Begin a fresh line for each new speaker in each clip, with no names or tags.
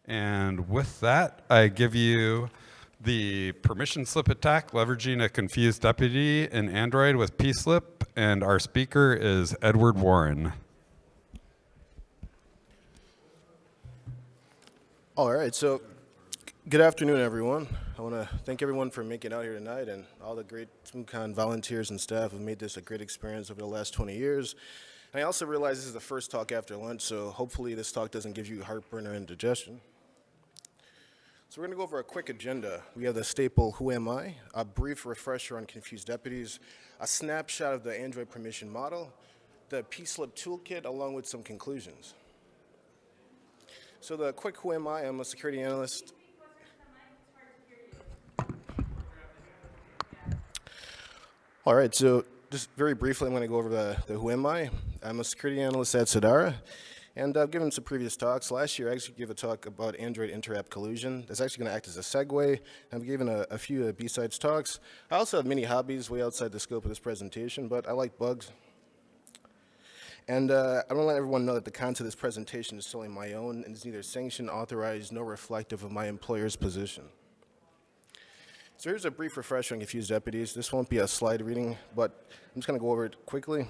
And with that, I give you the permission slip attack, leveraging a confused deputy in Android with pslip, and our speaker is Edward Warren.
All right, so good afternoon, everyone. I want to thank everyone for making it out here tonight and all the great ShmooCon volunteers and staff who made this a great experience over the last 20 years. And I also realize this is the first talk after lunch, so hopefully this talk doesn't give you heartburn or indigestion. So we're going to go over a quick agenda. We have the staple, who am I? A brief refresher on confused deputies, a snapshot of the Android permission model, the pslip toolkit, along with some conclusions. So the quick who am I? I'm a security analyst. All right, so just very briefly, I'm going to go over the who am I. I'm a security analyst at Sadara, and I've given some previous talks. Last year, I actually gave a talk about Android inter-app collusion. That's actually going to act as a segue. I've given a few B-sides talks. I also have many hobbies way outside the scope of this presentation, but I like bugs. And I want to let everyone know that the content of this presentation is solely my own and is neither sanctioned, authorized, nor reflective of my employer's position. So here's a brief refresher on confused deputies. This won't be a slide reading, but I'm just going to go over it quickly.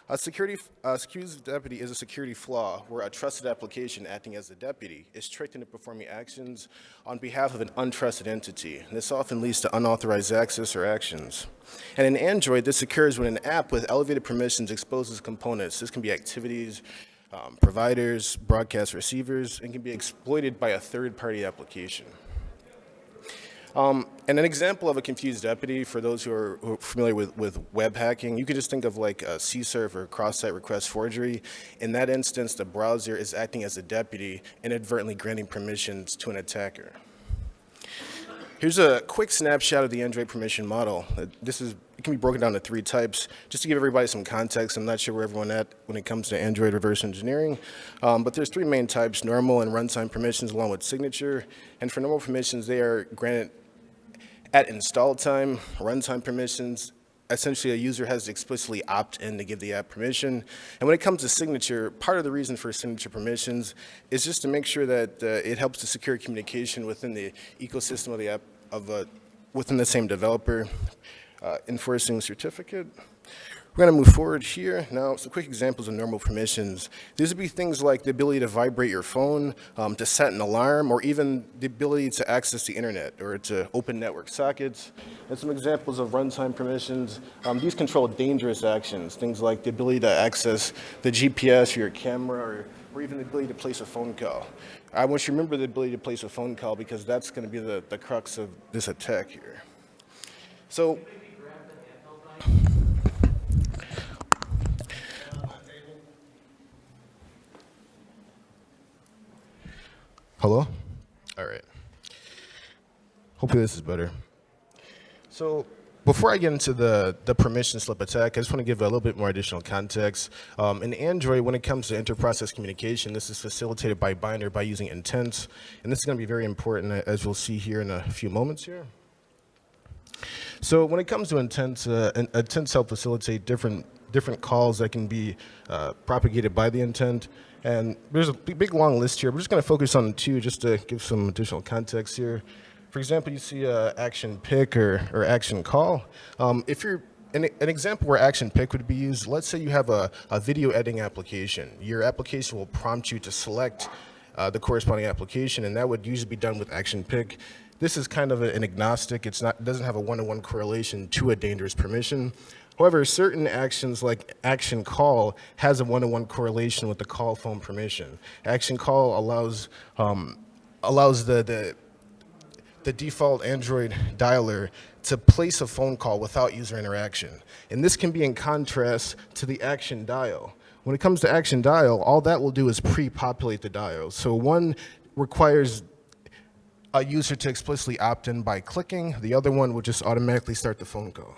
A confused deputy is a security flaw where a trusted application acting as a deputy is tricked into performing actions on behalf of an untrusted entity. And this often leads to unauthorized access or actions. And in Android, this occurs when an app with elevated permissions exposes components. This can be activities, providers, broadcast receivers, and can be exploited by a third-party application. And an example of a confused deputy, for those who are familiar with web hacking, you could just think of like a CSRF or cross-site request forgery. In that instance, the browser is acting as a deputy, inadvertently granting permissions to an attacker. Here's a quick snapshot of the Android permission model. It can be broken down to 3 types. Just to give everybody some context, I'm not sure where everyone's at when it comes to Android reverse engineering, but there's 3 main types: normal and runtime permissions along with signature. And for normal permissions, they are granted at install time. Runtime permissions, essentially a user has to explicitly opt in to give the app permission. And when it comes to signature, part of the reason for signature permissions is just to make sure that it helps to secure communication within the ecosystem of the app, within the same developer, enforcing certificate. We're going to move forward here. Now, some quick examples of normal permissions. These would be things like the ability to vibrate your phone, to set an alarm, or even the ability to access the internet or to open network sockets. And some examples of runtime permissions. These control dangerous actions, things like the ability to access the GPS or your camera, or even the ability to place a phone call. I want you to remember the ability to place a phone call because that's going to be the crux of this attack here. So, hello? All right. Hopefully this is better. So before I get into the permission slip attack, I just want to give a little bit more additional context. In Android, when it comes to inter-process communication, this is facilitated by binder by using intents. And this is going to be very important, as you'll see here in a few moments here. So when it comes to intents, intents help facilitate different calls that can be propagated by the intent. And there's a big long list here. We're just going to focus on 2 just to give some additional context here. For example, you see action pick or action call. If you're an example where action pick would be used, let's say you have a video editing application. Your application will prompt you to select the corresponding application, and that would usually be done with action pick. This is kind of an agnostic. It doesn't have a one-to-one correlation to a dangerous permission. However, certain actions like action call has a one-to-one correlation with the call phone permission. Action call allows the default Android dialer to place a phone call without user interaction. And this can be in contrast to the action dial. When it comes to action dial, all that will do is pre-populate the dial. So one requires a user to explicitly opt in by clicking. The other one will just automatically start the phone call.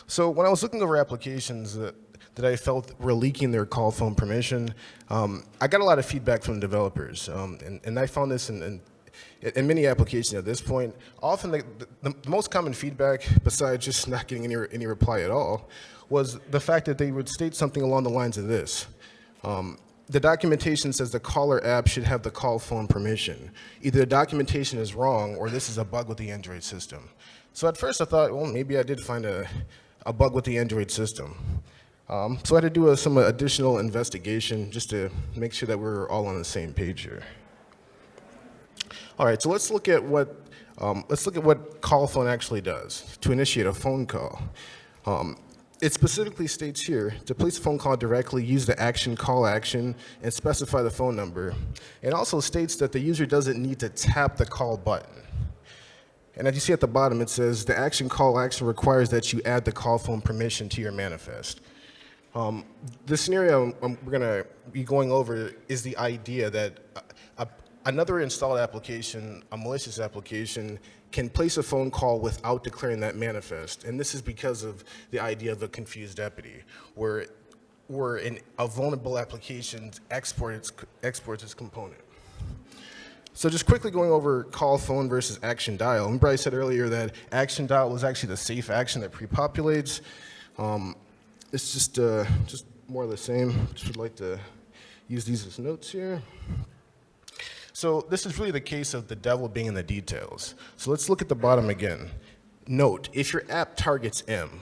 So when I was looking over applications that I felt were leaking their call phone permission, I got a lot of feedback from developers. And I found this in many applications at this point. Often the most common feedback, besides just not getting any reply at all, was the fact that they would state something along the lines of this. the documentation says the caller app should have the call phone permission. Either the documentation is wrong or this is a bug with the Android system. So at first I thought, well, maybe I did find a bug with the Android system. So I had to do some additional investigation just to make sure that we're all on the same page here. All right, so let's look at what call phone actually does to initiate a phone call. It specifically states here, to place a phone call directly, use the action call action and specify the phone number. It also states that the user doesn't need to tap the call button. And as you see at the bottom, it says the action call action requires that you add the call phone permission to your manifest. The scenario we're going to be going over is the idea that another installed application, a malicious application, can place a phone call without declaring that manifest. And this is because of the idea of a confused deputy, where a vulnerable application exports its component. So just quickly going over call phone versus action dial. Remember I said earlier that action dial was actually the safe action that pre-populates. It's just more of the same. Just would like to use these as notes here. So this is really the case of the devil being in the details. So let's look at the bottom again. Note, if your app targets M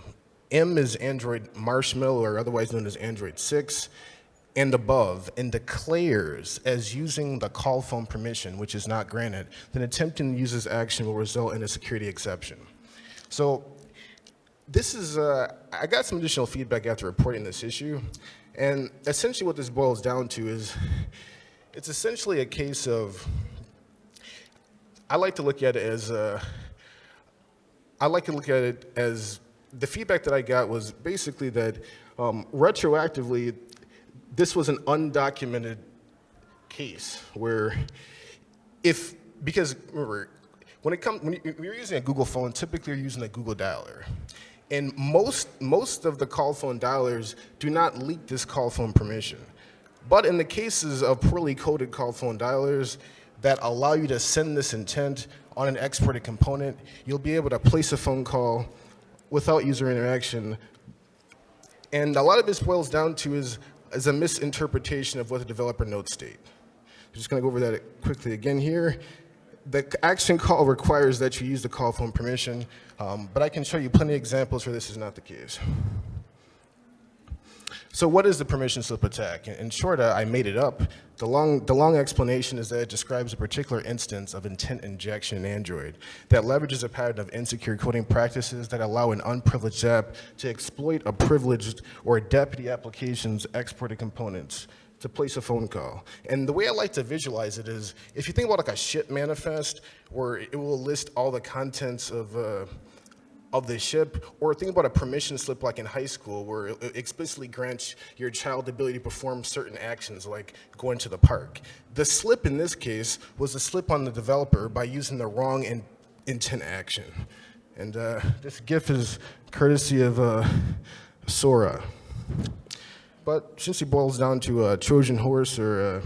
is Android Marshmallow, or otherwise known as Android 6, and above, and declares as using the call phone permission, which is not granted, then attempting to use this action will result in a security exception. So this is, I got some additional feedback after reporting this issue, and essentially what this boils down to is, it's essentially a case of, I like to look at it as the feedback that I got was basically that retroactively, this was an undocumented case where because remember, when you're using a Google phone, typically you're using a Google dialer. And most of the call phone dialers do not leak this call phone permission. But in the cases of poorly coded call phone dialers that allow you to send this intent on an exported component, you'll be able to place a phone call without user interaction. And a lot of this boils down to is a misinterpretation of what the developer notes state. I'm just going to go over that quickly again here. The action call requires that you use the call phone permission, but I can show you plenty of examples where this is not the case. So what is the permission slip attack? In short, I made it up. The long explanation is that it describes a particular instance of intent injection in Android that leverages a pattern of insecure coding practices that allow an unprivileged app to exploit a privileged or deputy application's exported components to place a phone call. And the way I like to visualize it is, if you think about like a ship manifest, where it will list all the contents of the ship, or think about a permission slip like in high school where it explicitly grants your child the ability to perform certain actions like going to the park. The slip in this case was a slip on the developer by using the wrong intent action. And this GIF is courtesy of Sora. But since it boils down to a Trojan horse or a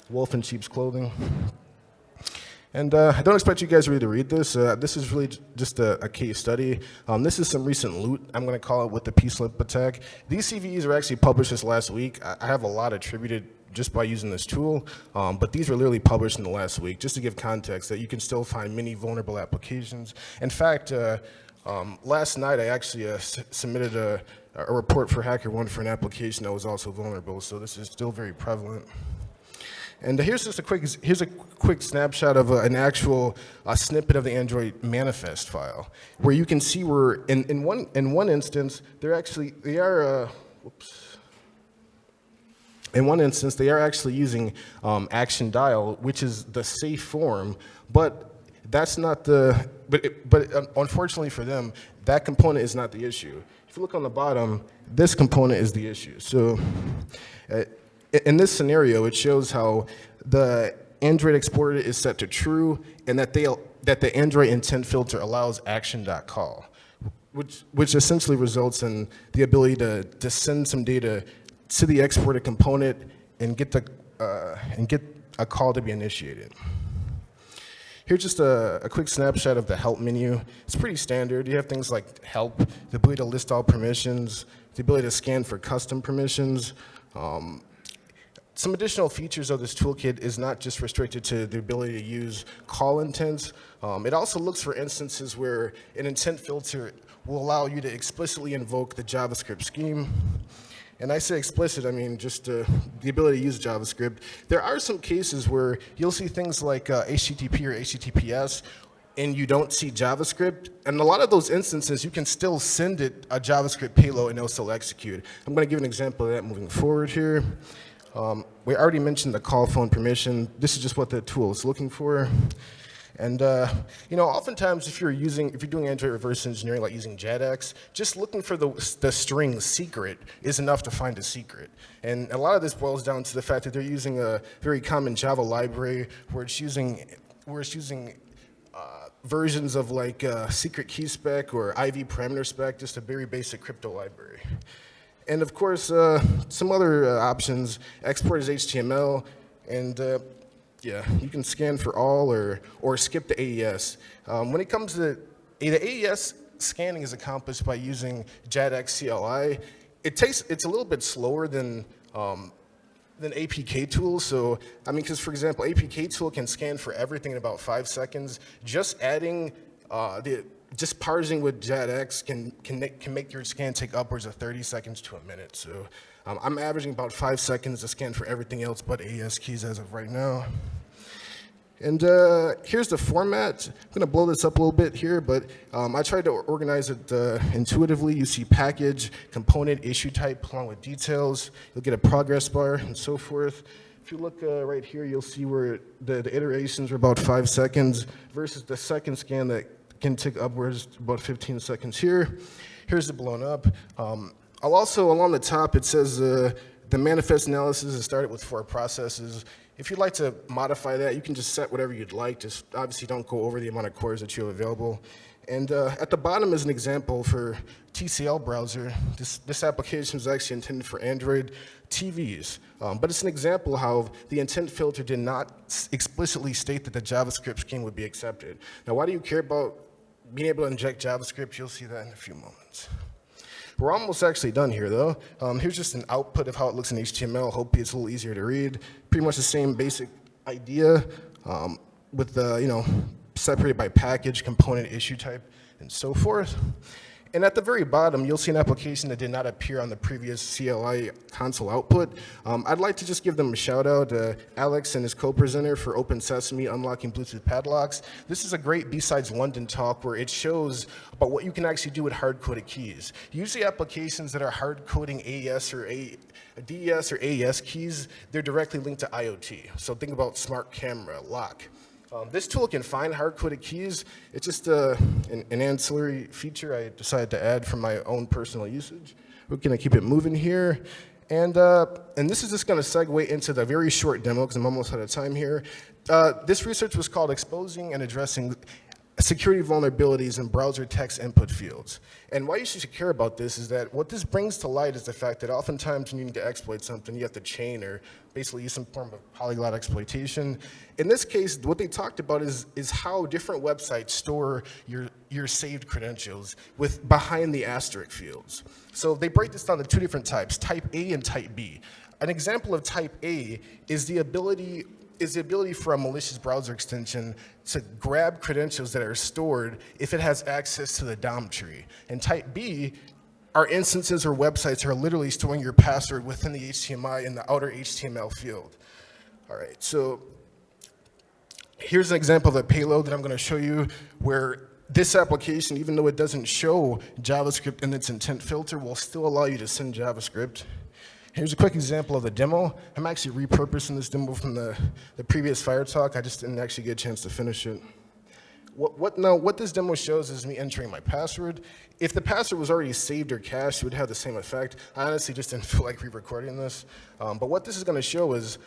wolf in sheep's clothing, and I don't expect you guys really to read this. This is really just a case study. This is some recent loot, I'm going to call it, with the P-slip attack. These CVEs are actually published this last week. I have a lot attributed just by using this tool, but these were literally published in the last week, just to give context that you can still find many vulnerable applications. In fact, last night I actually submitted a report for HackerOne for an application that was also vulnerable, so this is still very prevalent. And here's just a quick snapshot of an actual snippet of the Android manifest file, where you can see where in one instance they are actually using action dial, which is the safe form, but that's not the but unfortunately for them, that component is not the issue. If you look on the bottom, this component is the issue. So in this scenario, it shows how the Android exporter is set to true, and that the Android intent filter allows action.call, which essentially results in the ability to send some data to the exported component and get a call to be initiated. Here's just a quick snapshot of the help menu. It's pretty standard. You have things like help, the ability to list all permissions, the ability to scan for custom permissions. Some additional features of this toolkit is not just restricted to the ability to use call intents. It also looks for instances where an intent filter will allow you to explicitly invoke the JavaScript scheme. And I say explicit, I mean just the ability to use JavaScript. There are some cases where you'll see things like HTTP or HTTPS, and you don't see JavaScript. And a lot of those instances, you can still send it a JavaScript payload and it'll still execute. I'm going to give an example of that moving forward here. We already mentioned the call phone permission. This is just what the tool is looking for. And oftentimes if you're doing Android reverse engineering, like using JADX, just looking for the string secret is enough to find a secret. And a lot of this boils down to the fact that they're using a very common Java library where it's using versions of like secret key spec or IV parameter spec, just a very basic crypto library. And of course, some other options, export as HTML, and yeah, you can scan for all or skip the AES. When it comes to the AES, scanning is accomplished by using JADX CLI. It's a little bit slower than APK tools. So, I mean, because for example, APK tool can scan for everything in about 5 seconds. Just adding just parsing with JADX can make your scan take upwards of 30 seconds to a minute. So I'm averaging about 5 seconds to scan for everything else but AES keys as of right now. And here's the format. I'm going to blow this up a little bit here, but I tried to organize it intuitively. You see package, component, issue type, along with details. You'll get a progress bar and so forth. If you look right here, you'll see where the iterations are about 5 seconds versus the second scan that can take upwards about 15 seconds here. Here's the blown up. I'll also, along the top, it says the manifest analysis is started with 4 processes. If you'd like to modify that, you can just set whatever you'd like. Just obviously don't go over the amount of cores that you have available. And at the bottom is an example for TCL browser. This application is actually intended for Android TVs. But it's an example how the intent filter did not explicitly state that the JavaScript scheme would be accepted. Now, why do you care about being able to inject JavaScript? You'll see that in a few moments. We're almost actually done here, though. Here's just an output of how it looks in HTML. Hopefully it's a little easier to read. Pretty much the same basic idea with the, separated by package, component, issue type, and so forth. And at the very bottom, you'll see an application that did not appear on the previous CLI console output. I'd like to just give them a shout out, Alex and his co-presenter for Open Sesame Unlocking Bluetooth Padlocks. This is a great B-Sides London talk where it shows about what you can actually do with hard-coded keys. Usually applications that are hard-coding AES or DES or AES keys, they're directly linked to IoT. So think about smart camera, lock. This tool can find hard-coded keys. It's just an ancillary feature I decided to add for my own personal usage. We're going to keep it moving here. And this is just going to segue into the very short demo because I'm almost out of time here. This research was called Exposing and Addressing Security Vulnerabilities in Browser Text Input Fields. And why you should care about this is that what this brings to light is the fact that oftentimes when you need to exploit something, you have to chain or basically use some form of polyglot exploitation. In this case, what they talked about is how different websites store your saved credentials with behind the asterisk fields. So they break this down to 2 different types, type A and type B. An example of type A is the ability for a malicious browser extension to grab credentials that are stored if it has access to the DOM tree. And type B are instances or websites that are literally storing your password within the HTML in the outer HTML field. All right, so here's an example of a payload that I'm going to show you where this application, even though it doesn't show JavaScript in its intent filter, will still allow you to send JavaScript. Here's a quick example of the demo. I'm actually repurposing this demo from the previous Fire Talk. I just didn't actually get a chance to finish it. What this demo shows is me entering my password. If the password was already saved or cached, it would have the same effect. I honestly just didn't feel like re-recording this. But what this is going to show is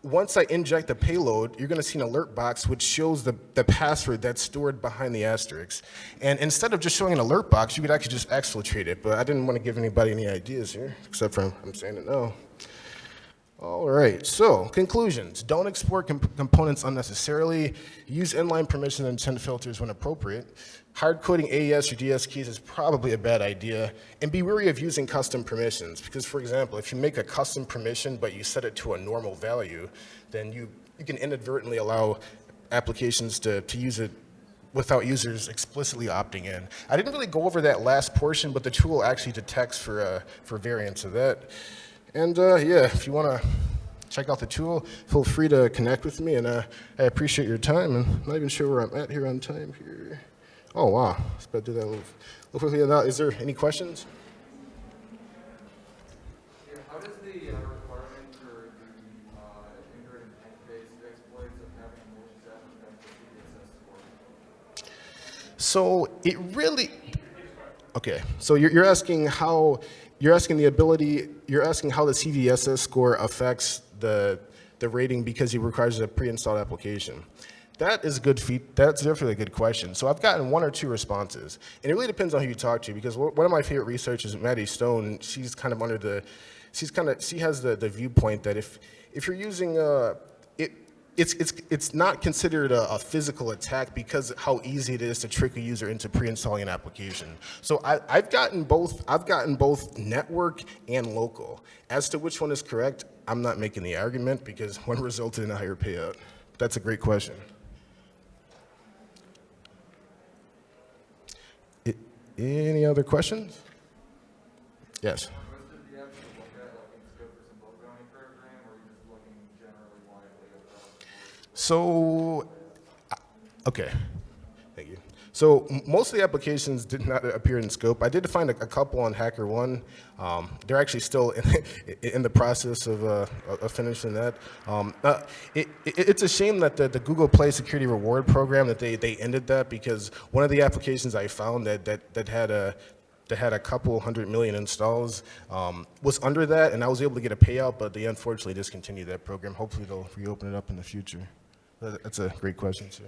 once I inject the payload, you're going to see an alert box which shows the password that's stored behind the asterisk. And instead of just showing an alert box, you could actually just exfiltrate it. But I didn't want to give anybody any ideas here, except for I'm saying it now. All right, so conclusions. Don't export components unnecessarily. Use inline permission and intent filters when appropriate. Hard coding AES or DS keys is probably a bad idea. And be wary of using custom permissions because, for example, if you make a custom permission but you set it to a normal value, then you can inadvertently allow applications to use it without users explicitly opting in. I didn't really go over that last portion, but the tool actually detects for variants of that. And yeah, if you want to check out the tool, feel free to connect with me, and I appreciate your time. And I'm not even sure where I'm at here on time here. Oh, wow. Let's better do that a little quickly. Is there any questions?
Yeah, how does the requirement for the ignorant intent-based exploits of having a malicious app affect the CSS score?
So it really, okay. So you're asking how. You're asking how the CVSS score affects the rating because it requires a pre-installed application. That is that's definitely a good question. So I've gotten one or two responses, and it really depends on who you talk to because one of my favorite researchers, Maddie Stone, she has the viewpoint that if you're using it's not considered a physical attack because of how easy it is to trick a user into pre-installing an application. So I've gotten both network and local. As to which one is correct, I'm not making the argument because one resulted in a higher payout. That's a great question. Any other questions? Yes. So, okay, thank you. So most of the applications did not appear in scope. I did find a couple on HackerOne. They're actually still in the process of finishing that. It's a shame that the Google Play Security Reward Program, that they ended that because one of the applications I found that had a couple 100 million installs was under that, and I was able to get a payout, but they unfortunately discontinued that program. Hopefully they'll reopen it up in the future. That's a great question, sir.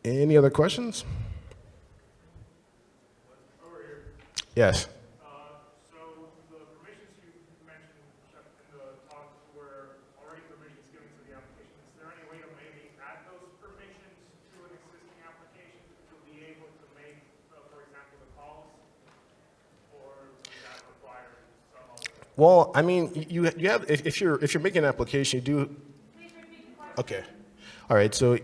Any other questions?
Over here.
Yes.
So the permissions you mentioned in the talk were already permissions given to the application. Is there any way to maybe add those permissions to an existing application to be able to make, for example, the calls? Or does that require some other?
Well, I mean, you have if you're making an application, you do. Okay. All right. So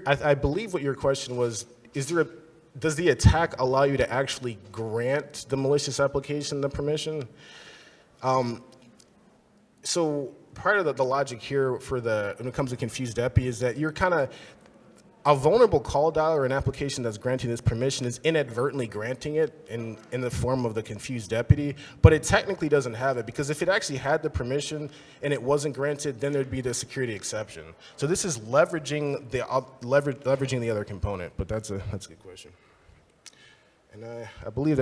I believe what your question was: does the attack allow you to actually grant the malicious application the permission? So part of the logic here when it comes to confused epi is that you're kind of a vulnerable call dialer or an application that's granting this permission is inadvertently granting it in the form of the confused deputy, but it technically doesn't have it because if it actually had the permission and it wasn't granted, then there'd be the security exception. So this is leveraging the other component, but that's a good question. And I believe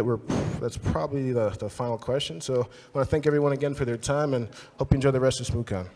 that's probably the final question. So I want to thank everyone again for their time and hope you enjoy the rest of ShmooCon.